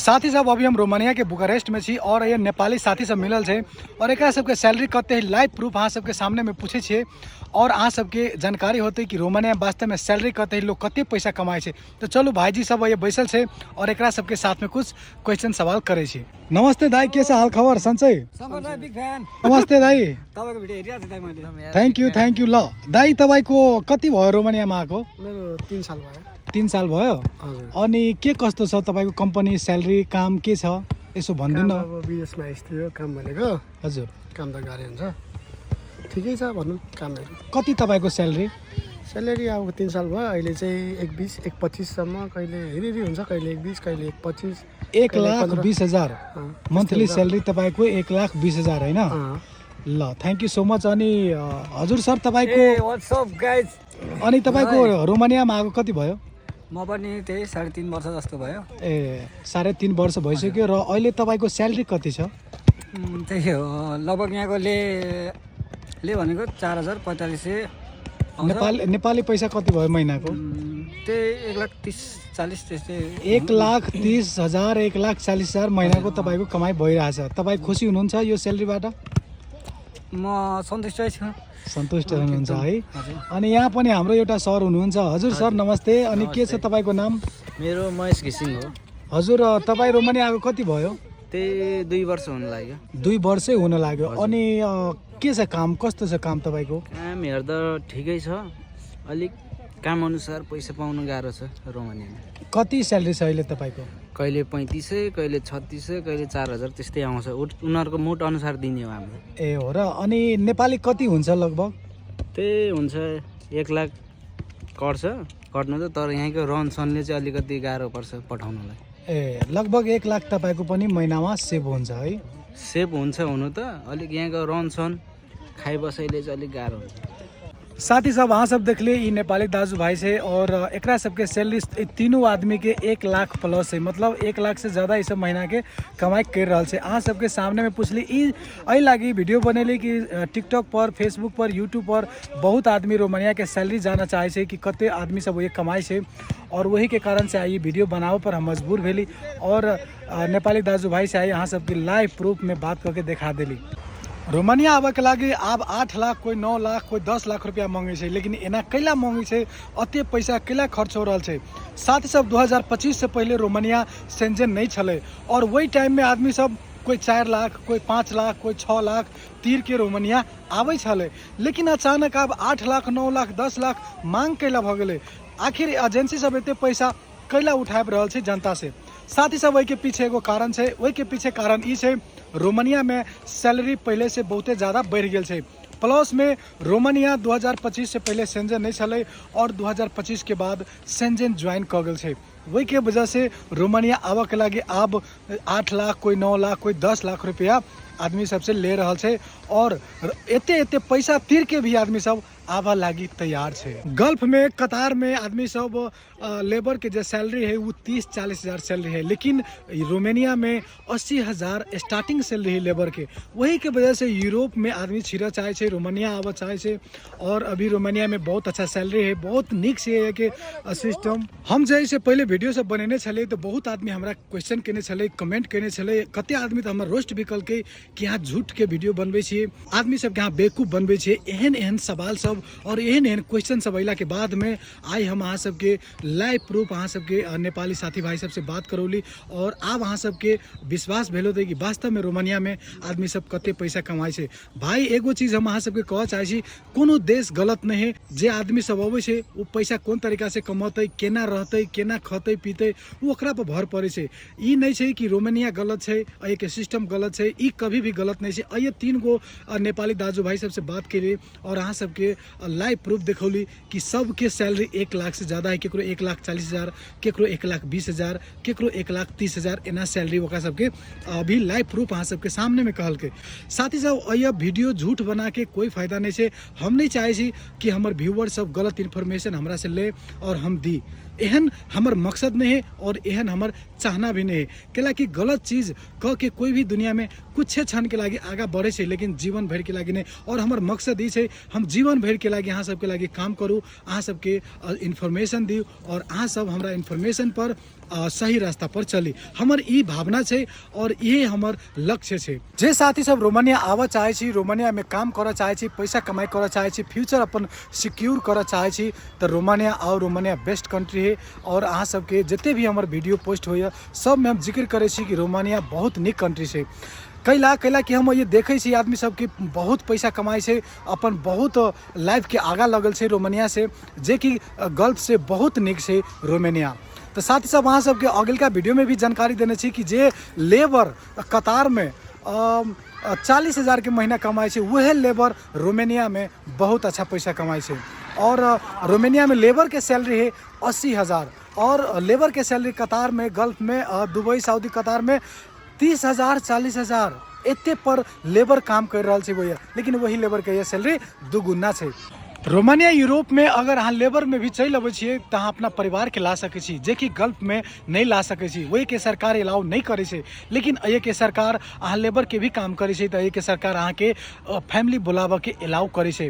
साथी सब अभी हम रोमानिया के बुकारेस्ट में छी और ये नेपाली साथी सब मिलल छे और एक सबके सैलरी कते है लाइव प्रूफ अहाँ सबके सामने में पूछे छे और अहाँ सबके जानकारी होते कि रोमानिया में वास्तव में सैलरी कते है, लोग कते पैसा कमाए छे। तो चलो भाईजी सब ये बैसल छे और एक सबके साथ में कुछ क्वेश्चन सवाल करे छे। नमस्ते दाई, कैसा हाल खबर सन्चै? नमस्ते दाई, थैंक यू। ल दाई तपाईको कति भयो रोमानियामा आएको? मेरो 3 साल भयो। 3 साल भयो। अनि के कस्तो छ तपाईको कम्पनी, सैलरी, काम के छ यसो भन्दिनु न। अब विदेशमा स्थिति हो काम भनेको। हजुर, काम त गाह्रो हुन्छ, ठिकै छ भनौँ कामहरू। कति तपाईको सैलरी? स्यालेरी अब 3 साल भयो, अहिले चाहिँ 1.20 1.25 सम्म, कहिले हेरी हुन्छ, कहिले 1.20 कहिले 1.25। 1,20,000 मन्थली सैलरी तपाईको 1,20,000 हैन? ल थ्याङ्क यू सो मच। अनि हजुर सर तपाईको व्हाट्सअप गाइज। अनि तपाईको रोमानियामा आएको कति भयो? म पनि त्यही 3.5 वर्ष जस्तो भयो। ए 3.5 वर्ष भइसक्यो। र अहिले तपाईको सैलरी कति छ? त्यही हो लगभग यहाँको ले भनेको 4,045 नेपाली पैसा कति भयो महिनाको? त्यही 1,30,40 त्यस्तै। 1,30,000 1,40,000 महिनाको तपाईको कमाइ भइरहेछ। तपाईँ खुसी हुनुहुन्छ यो सैलरीबाट? म सन्तुष्टै छु। सन्तुष्ट हुनुहुन्छ है? अनि यहाँ पनि हाम्रो एउटा सर हुनुहुन्छ। हजुर सर नमस्ते। अनि के छ तपाईँको नाम? मेरो महेश घिसिङ हो। हजुर तपाईँ रोमानिया आएको कति भयो? त्यही 2 वर्ष हुन लाग्यो। 2 वर्षै हुन लाग्यो। अनि के छ काम, कस्तो छ काम तपाईँको? काम हेर्दा ठिकै छ, अलिक काम अनुसार पैसा पाउनु गाह्रो छ रोमानियामा। कति सैलरी छ अहिले तपाईँको? कहिले 3500, कहिले 3600, कहिले 4000 त्यस्तै आउँछ। उनीहरूको मुड अनुसार दिने हो हाम्रो। ए हो र। अनि नेपाली कति हुन्छ लगभग? त्यही हुन्छ 1 लाख कट्नु त, तर यहाँको रहनसहनले चाहिँ अलिकति गाह्रो पर्छ पठाउनलाई। ए लगभग 1 लाख तपाईँको पनि महिनामा सेभ हुन्छ है? सेभ हुन्छ हुनु त, अलिक यहाँको रहनसहन खाइ बसाइले चाहिँ अलिक गाह्रो हुन्छ। साथी सब अहाँ सब देख लिए ये नेपाली दाजू भाई से और एकरा सबके सैलरी तीनों आदमी के 1 लाख प्लस है, मतलब 1 लाख से ज़्यादा इस महीना के कमाई कर रहा है। अहाँ सबके सामने में पूछली यही लागी वीडियो बनेली कि टिकटॉक पर, फेसबुक पर, यूट्यूब पर बहुत आदमी रोमानिया के सैलरी जाना चाहे से कि कते आदमी सब ये कमाई से, और वही के कारण से आई वीडियो बनाओ पर हम मजबूर भेली और नेपाली दाजू भाई से आई अहाँ सबके लाइव प्रूफ में बात करके दिखा देली। रोमानिया आबे के लागी अब 8 लाख, कोई 9 लाख, कोई 10 लाख रुपया मांगे छे, लेकिन एना कैला मांगे छे, अते पैसा कैला खर्च हो रहा है। साथ ही सब 2025 से पहले रोमानिया सेंजन नहीं चले और वही टाइम में आदमी सब कोई 4 लाख, कोई 5 लाख, कोई 6 लाख तीर के रोमानिया आवे छले, लेकिन अचानक अब 8 लाख, 9 लाख, 10 लाख मांग कैला भ गेले। आखिर एजेंसी सब एते पैसा कैला उठाब रहल छे जनता से? साथ ही सब वही के पीछे एगो कारण है। वही के पीछे कारण ई है रोमानिया में सैलरी पहले से बहुते ज़्यादा बढ़ गई है। प्लस में रोमानिया 2025 से पहले सेंजन नहीं चले और 2025 के बाद सेंजन ज्वाइन कर गए है। वही के वजह से रोमानिया आवा के लगे अब 8 लाख, कोई 9 लाख, कोई 10 लाख रुपया आदमी सबसे ले रहा है और एते पैसा तीर के भी आदमी सब आवा लागी तैयार है। गल्फ में, कतार में आदमी सब लेबर के जो सैलरी है वो 30-40 हज़ार सैलरी है, लेकिन रोमानिया में 80,000 स्टार्टिंग सैलरी है लेबर के। वही के वजह से यूरोप में आदमी छिरा चाहे छे, रोमानिया आवा चाहे छे और अभी रोमानिया में बहुत अच्छा सैलरी है, बहुत निक से है कि सिस्टम। हम जैसे पहले वीडियो सब बनेने छले तो बहुत आदमी हमारा क्वेश्चन केने छले, कमेंट केने छले, कते आदमी तो हमारा रोस्ट भी कल के कि यहाँ झूठ के वीडियो बनबे छे, आदमी सब यहाँ बेवकूफ बनबे छे। एहन सवाल सब और एहन क्वेश्चन सब अला के बाद में आई हम अहाँ सबके लाइव प्रूफ अहाँ सबके नेपाली साथी भाई सबसे बात करौली और अब अहाँ सबके विश्वास भेलो कि वास्तव में रोमानिया में आदमी सब कते पैसा कमाई छे। भाई एगो चीज हम अहाँ सबके कह चाहे छी, कोनो देश गलत नहीं है। जे आदमी सब अबै छे वो पैसा कोन तरीका से कमतै, केना रहतै, केना खतै पीतै, वो ओकरा पर भर पड़े छे। ई नहीं छे कि रोमानिया गलत छे, अय के सिस्टम गलत छे, ई कभी भी गलत नहीं छे। अय 3 गो नेपाली दाजू भाई सबसे बात केली और अहाँ सबके लाइव प्रूफ देखौली कि सबके सैलरी 1 लाख से ज़्यादा है। केकरो 1,40,000, केकरो 1,20,000, केकरो 1,30,000 एना सैलरी ओकरा सबके अभी लाइव प्रूफ अहाँ सबके सामने में कहल के। साथ ही सब यह वीडियो झूठ बना के कोई फायदा नहीं है। हम नहीं चाहे छी कि हमारे व्यूअर सब गलत इन्फॉर्मेशन हमरा से ले और हम दी, एहन हमर मकसद नहीं है और एहन हमर चाहना भी नहीं है। कैला कि गलत चीज़ कह के कोई भी दुनिया में कुछ क्षण के लागे आगा बढ़े से, लेकिन जीवन भर के लागे नहीं। और हमर मकसद ये हम जीवन भर के लागे अहाँ सबके लागे काम करूँ, अहाँ सबके इन्फॉर्मेशन दी और अहाँ सब हमरा इन्फॉर्मेशन पर सही रास्ता पर चली। हमर ई भावना छै और ये हमर लक्ष्य छै। जे साथी सब रोमानिया आवा चाहे छी, रोमानिया में काम करऽ चाहे छी, पैसा कमाई करऽ चाहे छी, फ्यूचर अपन सिक्योर करऽ चाहे छी तो रोमानिया आओ। रोमानिया बेस्ट कंट्री है और अहाँ सबके जते भी हमर वीडियो पोस्ट होइए सब में हम जिक्र करे छी कि रोमानिया बहुत नीक कंट्री छै। कैला कि हम ये देखे छी आदमी सबके बहुत पैसा कमाई छै, अपन बहुत लाइफ के आगा लगल छै रोमानिया से, जे कि गल्फ से बहुत नीक छै रोमानिया। तो साथ ही साथ अहाँ सबके अगलका वीडियो में भी जानकारी देने छी कि जे लेबर कतार में 40,000 के महीना कमाई छै, वह लेबर रोमानिया में बहुत अच्छा पैसा कमाई छै। और रोमानिया में लेबर के सैलरी है 80,000 और लेबर के सैलरी कतार में, गल्फ में, दुबई, सऊदी, कतार में 30,000 40,000 एते पर लेबर काम कर रहा है भैया। लेकिन वही लेबर के ये सैलरी दुगुना है। रोमानिया यूरोप में अगर अहाँ लेबर में भी चल अबै छियै तो अहाँ अपना परिवार के ला सकै छी, जे कि गल्फ में नहीं ला सकै छी। वही के सरकार अलाउ नहीं करे छै, लेकिन ये के सरकार अहाँ लेबर के भी काम करे छै तो ये के सरकार अहाँ के फैमिली बुलाबऽ के अलाउ करे छै।